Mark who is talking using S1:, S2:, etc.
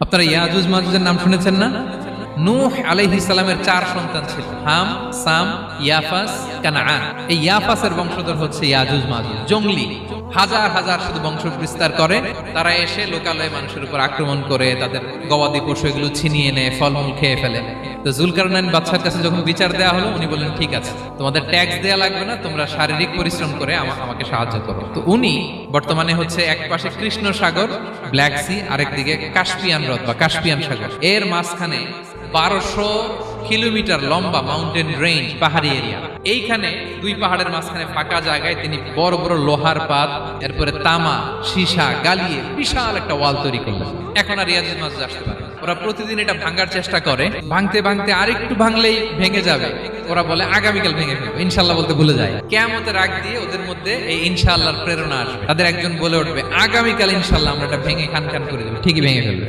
S1: আপনারা ইয়াজুজ মাজুজের নাম শুনেছেন না? নূহ আলাইহিস সালামের 4 সন্তান ছিল, হাম, সাম, ইয়াফাস, কানাআন। এই ইয়াফাসের বংশধর হচ্ছে ইয়াজুজ মাজুজ। জঙ্গলি হাজার হাজার শুধু বংশ বিস্তার করে। তারা এসে লোকালয়ে মানুষের উপর আক্রমণ করে, তাদের গবাদি পশু এগুলো ছিনিয়ে নেয়, ফলমূল খেয়ে ফেলে। তো জুলকারনাইন বাদশার কাছে যখন বিচার দেওয়া হলো, উনি বললেন ঠিক আছে, তোমাদের ট্যাক্স দেয়া লাগবে না, তোমরা শারীরিক পরিশ্রম করে আমাকে সাহায্য করো। তো উনি বর্তমানে হচ্ছে এক পাশে কৃষ্ণ সাগর, ব্ল্যাক সি, আরেকদিকে কাস্পিয়ান হ্রদ বা কাস্পিয়ান সাগর, এর মাঝখানে 1200 কিলোমিটার লম্বা মাউন্টেন রেঞ্জ, পাহাড়ি এরিয়া। এইখানে দুই পাহাড়ের মাঝখানে ফাঁকা জায়গায় তিনি বড় বড় লোহার পাত, এরপরে তামা, সীসা গালিয়ে বিশাল একটা ওয়াল তৈরি করলেন। এখন আর ইয়াজুজ মাজুজ আসতে পারে। ওরা প্রতিদিন এটা ভাঙার চেষ্টা করে, ভাঙতে ভাঙতে আরেকটু ভাঙলেই ভেঙে যাবে। ওরা বলে আগামীকাল ভেঙে ফেলবো, ইনশাল্লাহ বলতে ভুলে যায়। কিয়ামতের আগ দিয়ে ওদের মধ্যে এই ইনশাআল্লাহর প্রেরণা আসবে। তাদের একজন বলে উঠবে, আগামীকাল ইনশাল্লাহ আমরা এটা ভেঙে খান খান করে দেবো, ঠিকই ভেঙে ফেলবে।